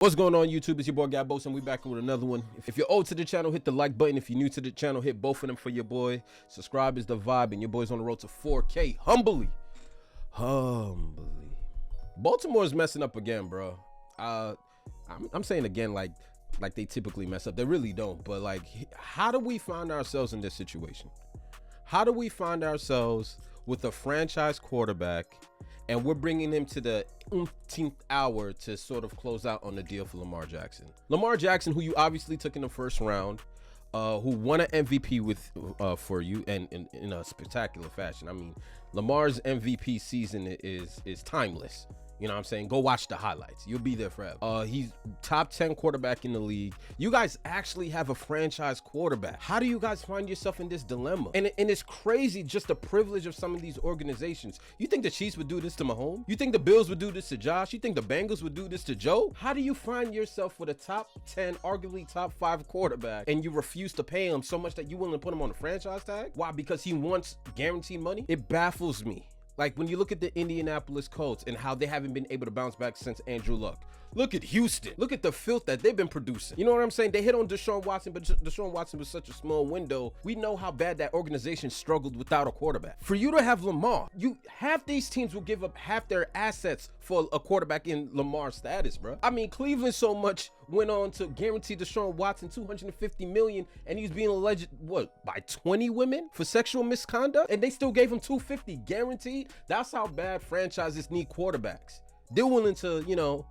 What's going on, YouTube? It's your boy Gabos, and we back with another one. If you're old to the channel, hit the like button. If you're new to the channel, hit both of them for your boy. Subscribe is the vibe, and your boy's on the road to 4K. Humbly. Baltimore's messing up again, bro. I'm saying again like they typically mess up. They really don't. But like, how do we find ourselves in this situation? How do we find ourselves with a franchise quarterback, and we're bringing him to the 18th hour to sort of close out on the deal for Lamar Jackson? Lamar Jackson, who you obviously took in the first round, who won an MVP with for you, and in a spectacular fashion. I mean, Lamar's MVP season is timeless. You know what I'm saying? Go watch the highlights. You'll be there forever. He's top 10 quarterback in the league. You guys actually have a franchise quarterback. How do you guys find yourself in this dilemma? And it's crazy, just the privilege of some of these organizations. You think the Chiefs would do this to Mahomes? You think the Bills would do this to Josh? You think the Bengals would do this to Joe? How do you find yourself with a top 10, arguably top 5 quarterback, and you refuse to pay him so much that you're willing to put him on a franchise tag? Why? Because he wants guaranteed money? It baffles me. Like, when you look at the Indianapolis Colts and how they haven't been able to bounce back since Andrew Luck. Look at Houston. Look at the filth that they've been producing. You know what I'm saying? They hit on Deshaun Watson, but Deshaun Watson was such a small window. We know how bad that organization struggled without a quarterback. For you to have Lamar, half these teams will give up half their assets for a quarterback in Lamar's status, bro. I mean, Cleveland so much went on to guarantee Deshaun Watson $250 million, and he's being alleged, what, by 20 women for sexual misconduct, and they still gave him $250 guaranteed. That's how bad franchises need quarterbacks. They're willing to, you know,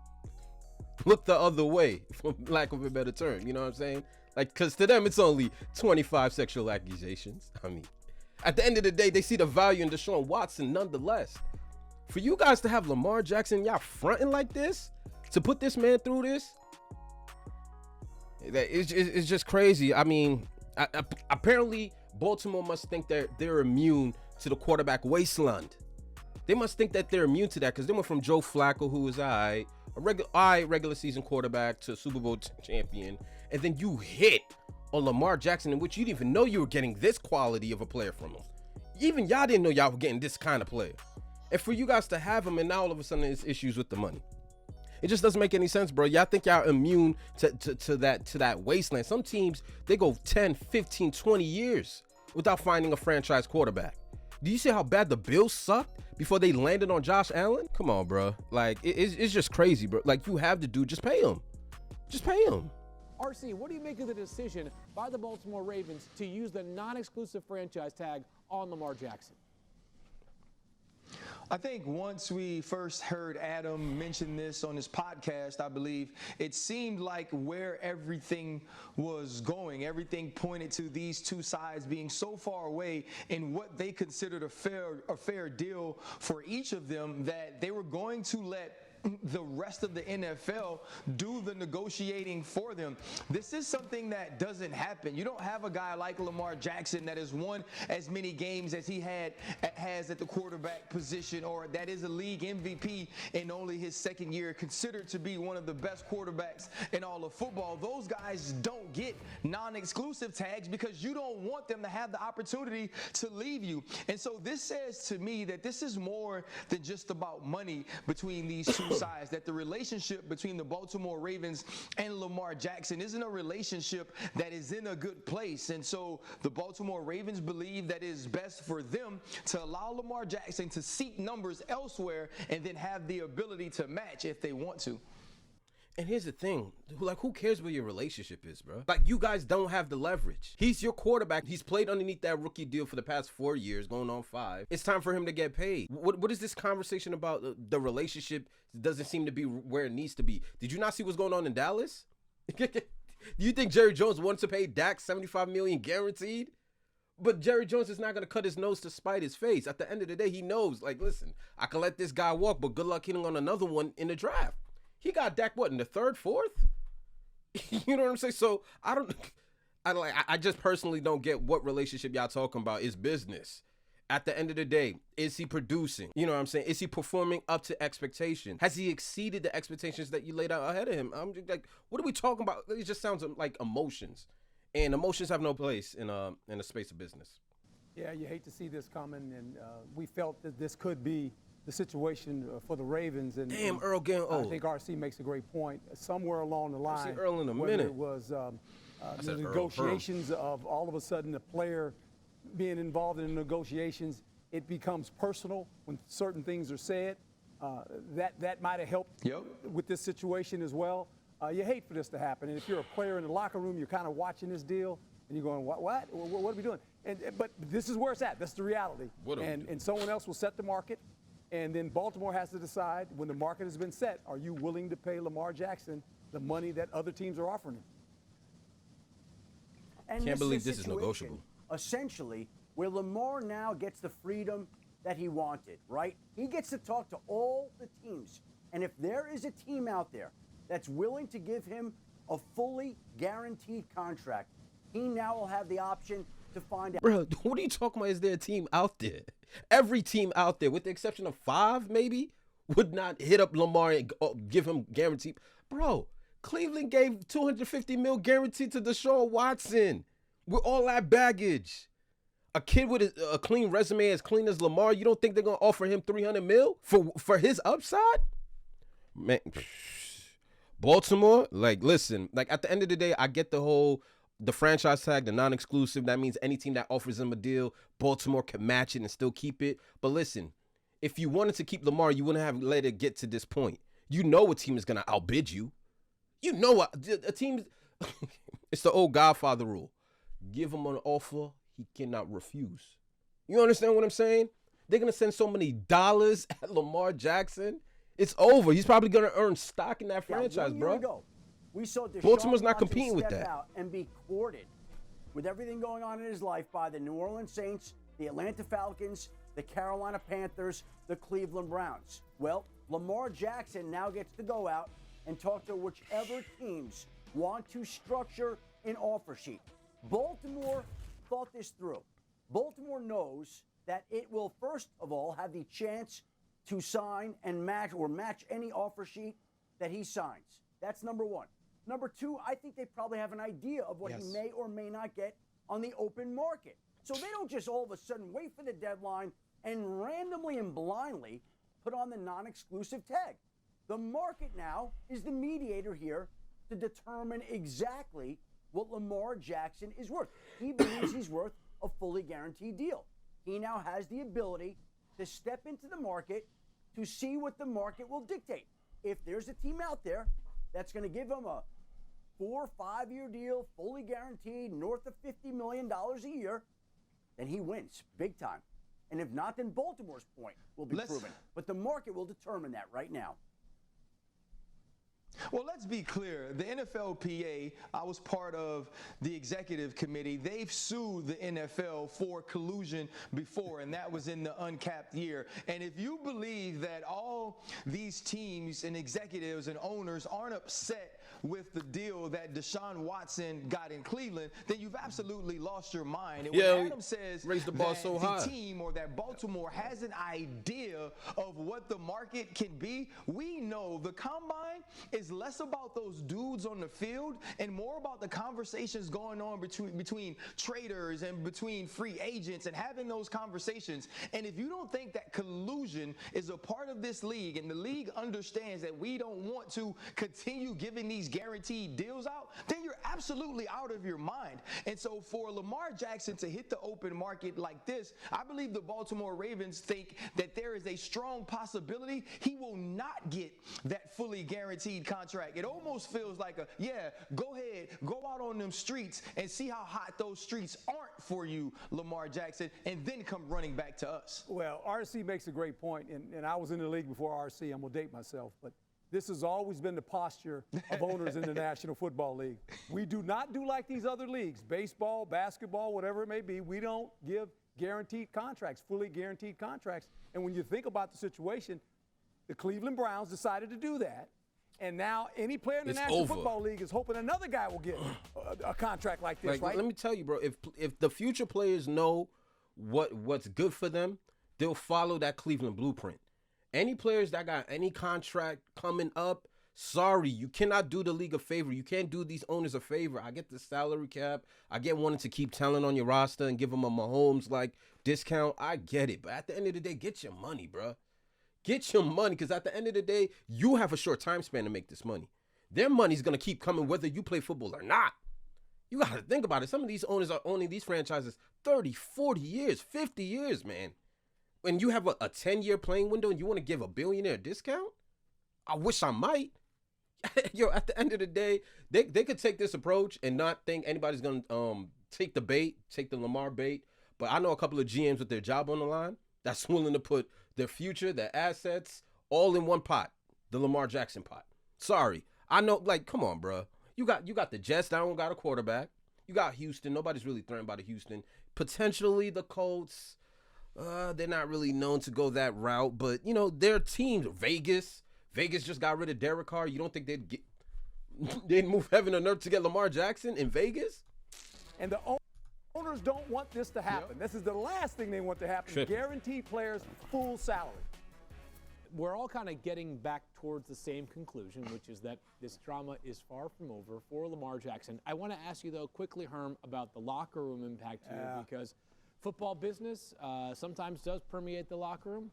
look the other way, for lack of a better term. You know what I'm saying? Like, because to them, it's only 25 sexual accusations. I mean, at the end of the day, they see the value in Deshaun Watson nonetheless. For you guys to have Lamar Jackson, y'all fronting like this, to put this man through this, it's just crazy. I mean, apparently, Baltimore must think they're immune to the quarterback wasteland. They must think that they're immune to that, because they went from Joe Flacco, who was a regular season quarterback, to Super Bowl champion, and then you hit on Lamar Jackson, in which you didn't even know you were getting this quality of a player from him. Even y'all didn't know y'all were getting this kind of player. And for you guys to have him, and now all of a sudden there's issues with the money. It just doesn't make any sense, bro. Y'all think y'all immune to that wasteland. Some teams, they go 10, 15, 20 years without finding a franchise quarterback. Do you see how bad the Bills sucked before they landed on Josh Allen? Come on, bro. Like, it's just crazy, bro. Like, you have the dude, just pay him. Just pay him. RC, what do you make of the decision by the Baltimore Ravens to use the non-exclusive franchise tag on Lamar Jackson? I think once we first heard Adam mention this on his podcast, I believe, it seemed like where everything was going, everything pointed to these two sides being so far away in what they considered a fair deal for each of them, that they were going to let the rest of the NFL do the negotiating for them. This is something that doesn't happen. You don't have a guy like Lamar Jackson that has won as many games as he has at the quarterback position, or that is a league MVP in only his second year, considered to be one of the best quarterbacks in all of football. Those guys don't get non-exclusive tags because you don't want them to have the opportunity to leave you. And so this says to me that this is more than just about money between these two sides, that the relationship between the Baltimore Ravens and Lamar Jackson isn't a relationship that is in a good place. And so the Baltimore Ravens believe that it is best for them to allow Lamar Jackson to seek numbers elsewhere and then have the ability to match if they want to. And here's the thing, like, who cares what your relationship is, bro? Like, you guys don't have the leverage. He's your quarterback. He's played underneath that rookie deal for the past 4 years, going on 5. It's time for him to get paid. What is this conversation about? The relationship doesn't seem to be where it needs to be. Did you not see what's going on in Dallas? Do you think Jerry Jones wanted to pay Dak $75 million guaranteed? But Jerry Jones is not going to cut his nose to spite his face. At the end of the day, he knows, like, listen, I can let this guy walk, but good luck hitting on another one in the draft. He got Dak, what, in the 3rd, 4th? You know what I'm saying? So I just personally don't get what relationship y'all talking about. Is business. At the end of the day, is he producing? You know what I'm saying? Is he performing up to expectation? Has he exceeded the expectations that you laid out ahead of him? I'm just like, what are we talking about? It just sounds like emotions, and emotions have no place in the space of business. Yeah, you hate to see this coming, and we felt that this could be the situation for the Ravens. And Damn, Earl getting old. I think RC makes a great point. Somewhere along the line, Earl in a whether minute. it was the said Earl, negotiations of all of a sudden the player being involved in the negotiations, it becomes personal when certain things are said. That might have helped with this situation as well. You hate for this to happen. And if you're a player in the locker room, you're kind of watching this deal, and you're going, what are we doing? But this is where it's at. That's the reality. And someone else will set the market, and then Baltimore has to decide when the market has been set, are you willing to pay Lamar Jackson the money that other teams are offering him? And Can't believe this is negotiable. Essentially, where Lamar now gets the freedom that he wanted, right? He gets to talk to all the teams. And if there is a team out there that's willing to give him a fully guaranteed contract, he now will have the option to find out. Bro, what are you talking about? Is there a team out there? Every team out there, with the exception of 5 maybe, would not hit up Lamar and give him guaranteed. Bro, Cleveland gave $250 million guaranteed to Deshaun Watson with all that baggage. A kid with a clean resume as clean as Lamar, you don't think they're going to offer him $300 million for his upside? Man, Baltimore, like, listen, like, at the end of the day, I get the franchise tag, the non-exclusive. That means any team that offers him a deal, Baltimore can match it and still keep it. But listen, if you wanted to keep Lamar, you wouldn't have let it get to this point. You know a team is going to outbid you. You know a team, it's the old Godfather rule. Give him an offer he cannot refuse. You understand what I'm saying? They're going to send so many dollars at Lamar Jackson. It's over. He's probably going to earn stock in that franchise, bro. Ago, we saw Deshaun Baltimore's not Watson competing with step that. out and be courted with everything going on in his life by the New Orleans Saints, the Atlanta Falcons, the Carolina Panthers, the Cleveland Browns. Well, Lamar Jackson now gets to go out and talk to whichever teams want to structure an offer sheet. Baltimore thought this through. Baltimore knows that it will, first of all, have the chance to sign and match any offer sheet that he signs. That's number one. Number two, I think they probably have an idea of what he may or may not get on the open market. So they don't just all of a sudden wait for the deadline and randomly and blindly put on the non-exclusive tag. The market now is the mediator here to determine exactly what Lamar Jackson is worth. He believes he's worth a fully guaranteed deal. He now has the ability to step into the market to see what the market will dictate. If there's a team out there that's going to give him a 4 or 5 year deal, fully guaranteed, north of $50 million a year, then he wins big time. And if not, then Baltimore's point will be proven. But the market will determine that right now. Well, let's be clear. The NFLPA, I was part of the executive committee. They've sued the NFL for collusion before, and that was in the uncapped year. And if you believe that all these teams and executives and owners aren't upset with the deal that Deshaun Watson got in Cleveland, then you've absolutely lost your mind. And when Adam says raise the bar that so high, the team or that Baltimore has an idea of what the market can be, we know the combine is less about those dudes on the field and more about the conversations going on between traders and between free agents and having those conversations. And if you don't think that collusion is a part of this league and the league understands that we don't want to continue giving these guaranteed deals out, then you're absolutely out of your mind. And so for Lamar Jackson to hit the open market like this, I believe the Baltimore Ravens think that there is a strong possibility he will not get that fully guaranteed contract. It almost feels like go ahead, go out on them streets and see how hot those streets aren't for you, Lamar Jackson, and then come running back to us. Well, RC makes a great point, and I was in the league before RC. I'm going to date myself, but this has always been the posture of owners in the National Football League. We do not do like these other leagues, baseball, basketball, whatever it may be. We don't give guaranteed contracts, fully guaranteed contracts. And when you think about the situation, the Cleveland Browns decided to do that. And now any player in the National Football League is hoping another guy will get a contract like this, right? Let me tell you, bro, if the future players know what's good for them, they'll follow that Cleveland blueprint. Any players that got any contract coming up, sorry, you cannot do the league a favor. You can't do these owners a favor. I get the salary cap. I get wanting to keep talent on your roster and give them a Mahomes like discount. I get it. But at the end of the day, get your money, bro. Get your money, because at the end of the day, you have a short time span to make this money. Their money's going to keep coming whether you play football or not. You got to think about it. Some of these owners are owning these franchises 30, 40 years, 50 years, man. When you have a 10-year playing window and you want to give a billionaire a discount, I wish I might. Yo, at the end of the day, they could take this approach and not think anybody's going to take the bait, take the Lamar bait. But I know a couple of GMs with their job on the line that's willing to put their future, their assets, all in one pot, the Lamar Jackson pot. Sorry. I know, like, come on, bro. You got the Jets that don't got a quarterback. You got Houston. Nobody's really threatened by the Houston. Potentially the Colts. They're not really known to go that route, but, you know, their teams, Vegas just got rid of Derek Carr. You don't think they'd move heaven and earth to get Lamar Jackson in Vegas? And the owners don't want this to happen. Yep. This is the last thing they want to happen. Guarantee players full salary. We're all kind of getting back towards the same conclusion, which is that this drama is far from over for Lamar Jackson. I want to ask you, though, quickly, Herm, about the locker room impact here, because football business sometimes does permeate the locker room.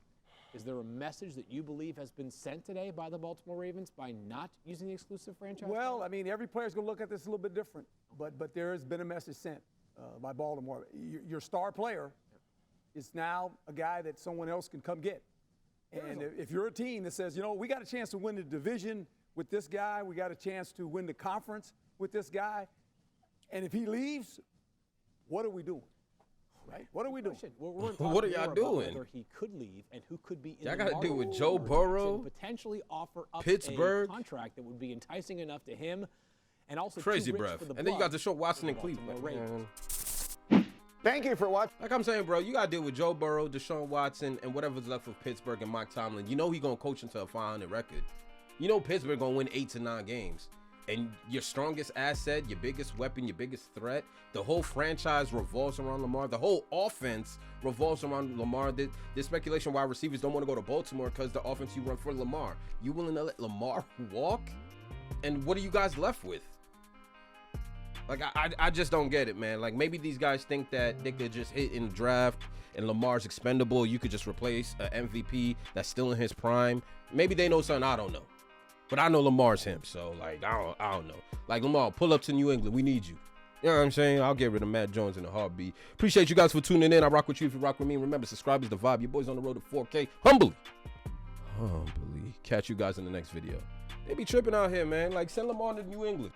Is there a message that you believe has been sent today by the Baltimore Ravens by not using the exclusive franchise? Well, I mean, every player's going to look at this a little bit different, but there has been a message sent by Baltimore. Your star player is now a guy that someone else can come get. And if you're a team that says, you know, we got a chance to win the division with this guy, we got a chance to win the conference with this guy, and if he leaves, what are we doing? Right? What are we doing? What are y'all doing? Whether he could leave and who could be in y'all the got to do with Joe Burrow, potentially offer up Pittsburgh, a contract that would be enticing enough to him, and also crazy, too rich bruh. for the And then you got Deshaun Watson in Cleveland. Thank you for watching. Like I'm saying, bro, you got to deal with Joe Burrow, Deshaun Watson, and whatever's left of Pittsburgh and Mike Tomlin. You know he going to coach into a 500 record. You know Pittsburgh going to win 8 to 9 games. And your strongest asset, your biggest weapon, your biggest threat, the whole franchise revolves around Lamar. The whole offense revolves around Lamar. There's speculation why receivers don't want to go to Baltimore because the offense you run for Lamar. You willing to let Lamar walk? And what are you guys left with? Like, I just don't get it, man. Like, maybe these guys think that they could just hit in the draft and Lamar's expendable. You could just replace an MVP that's still in his prime. Maybe they know something I don't know. But I know Lamar's him, so, like, I don't know. Like, Lamar, pull up to New England. We need you. You know what I'm saying? I'll get rid of Matt Jones in a heartbeat. Appreciate you guys for tuning in. I rock with you if you rock with me. Remember, subscribe is the vibe. Your boy's on the road to 4K. Humbly. Catch you guys in the next video. They be tripping out here, man. Like, send Lamar to New England.